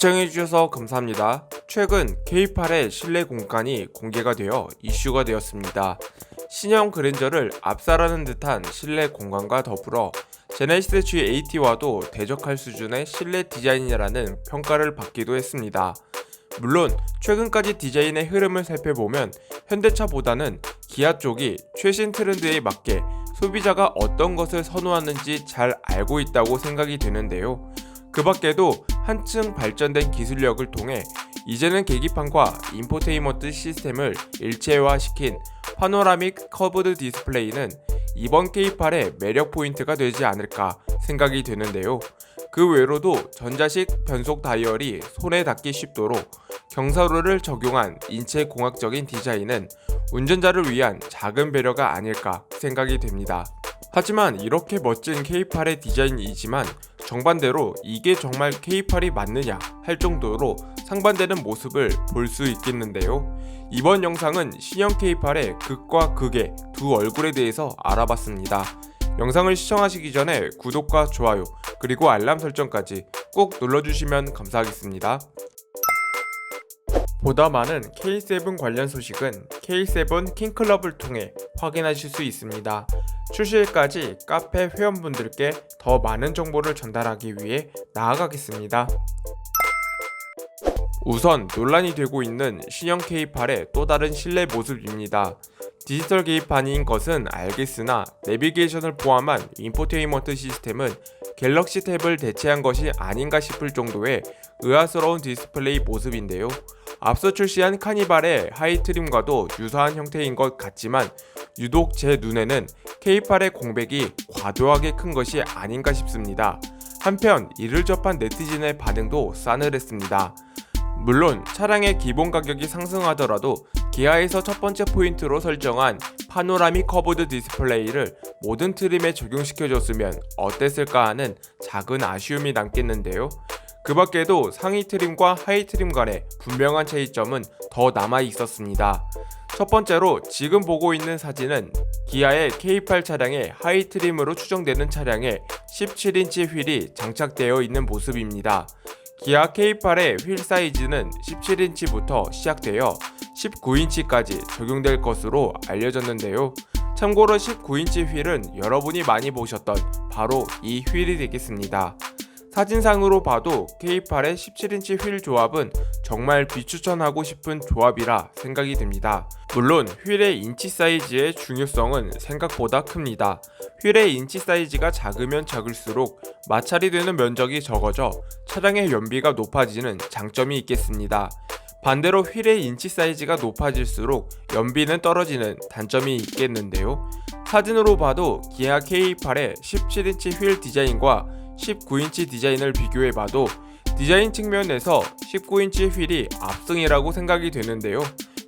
시청해주셔서 감사합니다. 최근 K8의 실내 공간이 공개가 되어 이슈가 되었습니다. 신형 그랜저를 압살하는 듯한 실내 공간과 더불어 제네시스 G80와도 대적할 수준의 실내 디자인이라는 평가를 받기도 했습니다. 물론 최근까지 디자인의 흐름을 살펴보면 현대차보다는 기아 쪽이 최신 트렌드에 맞게 소비자가 어떤 것을 선호하는지 잘 알고 있다고 생각이 되는데요. 그 밖에도 한층 발전된 기술력을 통해 이제는 계기판과 인포테인먼트 시스템을 일체화시킨 파노라믹 커브드 디스플레이는 이번 K8의 매력 포인트가 되지 않을까 생각이 되는데요. 그 외로도 전자식 변속 다이얼이 손에 닿기 쉽도록 경사로를 적용한 인체공학적인 디자인은 운전자를 위한 작은 배려가 아닐까 생각이 됩니다. 하지만 이렇게 멋진 K8의 디자인이지만 정반대로 이게 정말 K8이 맞느냐 할 정도로 상반되는 모습을 볼 수 있겠는데요. 이번 영상은 신형 K8의 극과 극의 두 얼굴에 대해서 알아봤습니다. 영상을 시청하시기 전에 구독과 좋아요 그리고 알람 설정까지 꼭 눌러주시면 감사하겠습니다. 보다 많은 K7 관련 소식은 K7 킹클럽을 통해 확인하실 수 있습니다. 출시일까지 카페 회원분들께 더 많은 정보를 전달하기 위해 나아가겠습니다. 우선 논란이 되고 있는 신형 K8의 또 다른 실내 모습입니다. 디지털 계기판인 것은 알겠으나 내비게이션을 포함한 인포테인먼트 시스템은 갤럭시 탭을 대체한 것이 아닌가 싶을 정도의 의아스러운 디스플레이 모습인데요. 앞서 출시한 카니발의 하이트림과도 유사한 형태인 것 같지만 유독 제 눈에는 K8의 공백이 과도하게 큰 것이 아닌가 싶습니다. 한편 이를 접한 네티즌의 반응도 싸늘했습니다. 물론 차량의 기본 가격이 상승하더라도 기아에서 첫 번째 포인트로 설정한 파노라믹 커브드 디스플레이를 모든 트림에 적용시켜줬으면 어땠을까 하는 작은 아쉬움이 남겠는데요. 그 밖에도 상위 트림과 하위 트림 간의 분명한 차이점은 더 남아 있었습니다. 첫 번째로 지금 보고 있는 사진은 기아의 K8 차량의 하위 트림으로 추정되는 차량에 17인치 휠이 장착되어 있는 모습입니다. 기아 K8의 휠 사이즈는 17인치부터 시작되어 19인치까지 적용될 것으로 알려졌는데요. 참고로 19인치 휠은 여러분이 많이 보셨던 바로 이 휠이 되겠습니다. 사진상으로 봐도 K8의 17인치 휠 조합은 정말 비추천하고 싶은 조합이라 생각이 듭니다. 물론 휠의 인치 사이즈의 중요성은 생각보다 큽니다. 휠의 인치 사이즈가 작으면 작을수록 마찰이 되는 면적이 적어져 차량의 연비가 높아지는 장점이 있겠습니다. 반대로 휠의 인치 사이즈가 높아질수록 연비는 떨어지는 단점이 있겠는데요. 사진으로 봐도 기아 K8의 17인치 휠 디자인과 19인치 디자인을 비교해봐도 디자인 측면에서 19인치 휠이 압승이라고 생각이 되는데요.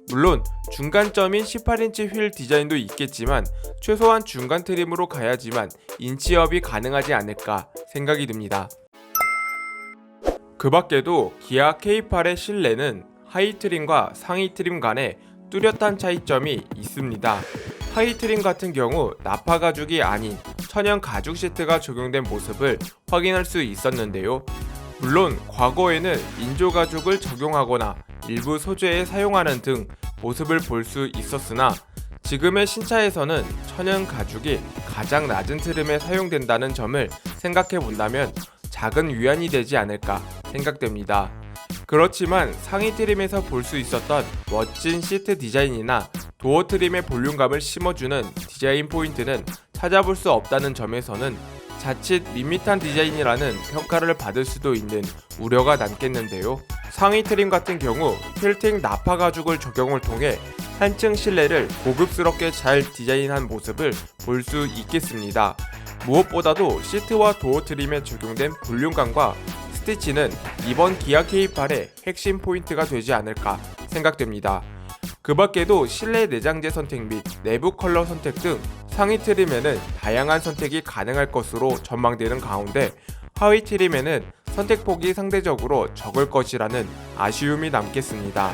물론 중간점인 18인치 휠 디자인도 있겠지만 최소한 중간 트림으로 가야지만 인치업이 가능하지 않을까 생각이 듭니다. 그 밖에도 기아 K8의 실내는 하이 트림과 상위 트림 간에 뚜렷한 차이점이 있습니다. 하이 트림 같은 경우 나파 가죽이 아닌 천연 가죽 시트가 적용된 모습을 확인할 수 있었는데요. 물론 과거에는 인조 가죽을 적용하거나 일부 소재에 사용하는 등 모습을 볼 수 있었으나 지금의 신차에서는 천연 가죽이 가장 낮은 트림에 사용된다는 점을 생각해 본다면 작은 위안이 되지 않을까 생각됩니다. 그렇지만 상위 트림에서 볼 수 있었던 멋진 시트 디자인이나 도어 트림의 볼륨감을 심어주는 디자인 포인트는 찾아볼 수 없다는 점에서는 자칫 밋밋한 디자인이라는 평가를 받을 수도 있는 우려가 남겠는데요. 상위 트림 같은 경우 필팅 나파 가죽을 적용을 통해 한층 실내를 고급스럽게 잘 디자인한 모습을 볼 수 있겠습니다. 무엇보다도 시트와 도어 트림에 적용된 볼륨감과 스티치는 이번 기아 K8의 핵심 포인트가 되지 않을까 생각됩니다. 그 밖에도 실내 내장재 선택 및 내부 컬러 선택 등 상위 트림에는 다양한 선택이 가능할 것으로 전망되는 가운데 하위 트림에는 선택폭이 상대적으로 적을 것이라는 아쉬움이 남겠습니다.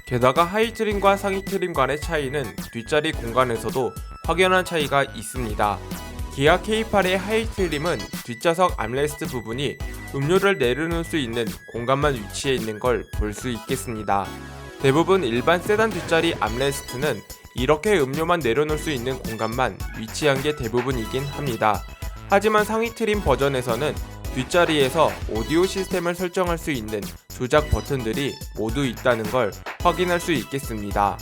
게다가 하위 트림과 상위 트림 간의 차이는 뒷자리 공간에서도 확연한 차이가 있습니다. 기아 K8의 하이 트림은 뒷좌석 암레스트 부분이 음료를 내려놓을 수 있는 공간만 위치해 있는 걸 볼 수 있겠습니다. 대부분 일반 세단 뒷자리 암레스트는 이렇게 음료만 내려놓을 수 있는 공간만 위치한 게 대부분이긴 합니다. 하지만 상위 트림 버전에서는 뒷자리에서 오디오 시스템을 설정할 수 있는 조작 버튼들이 모두 있다는 걸 확인할 수 있겠습니다.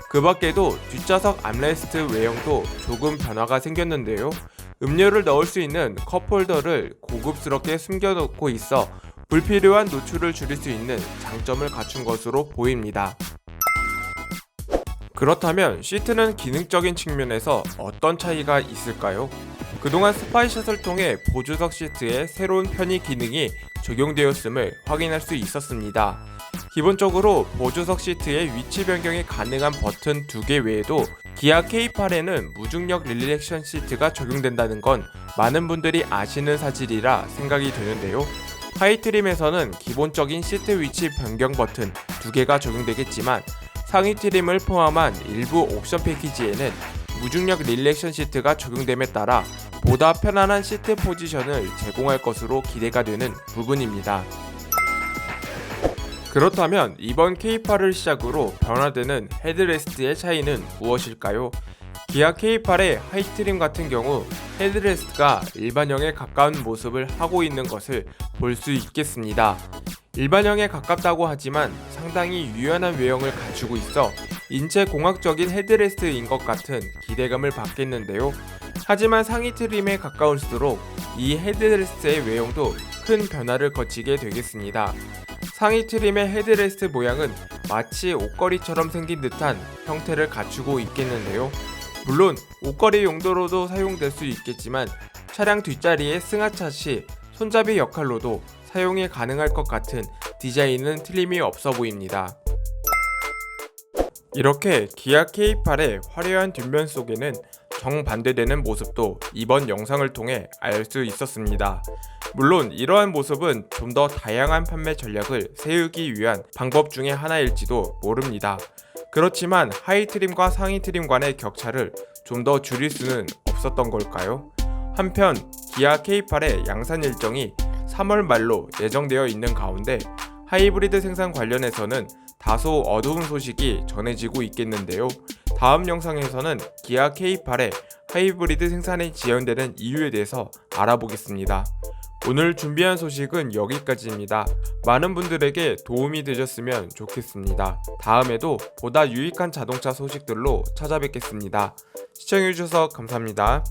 그 밖에도 뒷좌석 암레스트 외형도 조금 변화가 생겼는데요. 음료를 넣을 수 있는 컵홀더를 고급스럽게 숨겨놓고 있어 불필요한 노출을 줄일 수 있는 장점을 갖춘 것으로 보입니다. 그렇다면 시트는 기능적인 측면에서 어떤 차이가 있을까요? 그동안 스파이샷을 통해 보조석 시트에 새로운 편의 기능이 적용되었음을 확인할 수 있었습니다. 기본적으로 보조석 시트의 위치 변경이 가능한 버튼 2개 외에도 기아 K8에는 무중력 릴렉션 시트가 적용된다는 건 많은 분들이 아시는 사실이라 생각이 되는데요. 하이트림에서는 기본적인 시트 위치 변경 버튼 2개가 적용되겠지만 상위 트림을 포함한 일부 옵션 패키지에는 무중력 릴렉션 시트가 적용됨에 따라 보다 편안한 시트 포지션을 제공할 것으로 기대가 되는 부분입니다. 그렇다면 이번 K8을 시작으로 변화되는 헤드레스트의 차이는 무엇일까요? 기아 K8의 하이트림 같은 경우 헤드레스트가 일반형에 가까운 모습을 하고 있는 것을 볼 수 있겠습니다. 일반형에 가깝다고 하지만 상당히 유연한 외형을 갖추고 있어 인체공학적인 헤드레스트인 것 같은 기대감을 받겠는데요. 하지만 상위 트림에 가까울수록 이 헤드레스트의 외형도 큰 변화를 거치게 되겠습니다. 상위 트림의 헤드레스트 모양은 마치 옷걸이처럼 생긴 듯한 형태를 갖추고 있겠는데요. 물론 옷걸이 용도로도 사용될 수 있겠지만 차량 뒷자리의 승하차 시 손잡이 역할로도 사용이 가능할 것 같은 디자인은 틀림이 없어 보입니다. 이렇게 기아 K8의 화려한 뒷면 속에는 정반대되는 모습도 이번 영상을 통해 알 수 있었습니다. 물론 이러한 모습은 좀 더 다양한 판매 전략을 세우기 위한 방법 중에 하나일지도 모릅니다. 그렇지만 하이 트림과 상위 트림 간의 격차를 좀 더 줄일 수는 없었던 걸까요? 한편 기아 K8의 양산 일정이 3월 말로 예정되어 있는 가운데 하이브리드 생산 관련해서는 다소 어두운 소식이 전해지고 있겠는데요. 다음 영상에서는 기아 K8의 하이브리드 생산이 지연되는 이유에 대해서 알아보겠습니다. 오늘 준비한 소식은 여기까지입니다. 많은 분들에게 도움이 되셨으면 좋겠습니다. 다음에도 보다 유익한 자동차 소식들로 찾아뵙겠습니다. 시청해주셔서 감사합니다.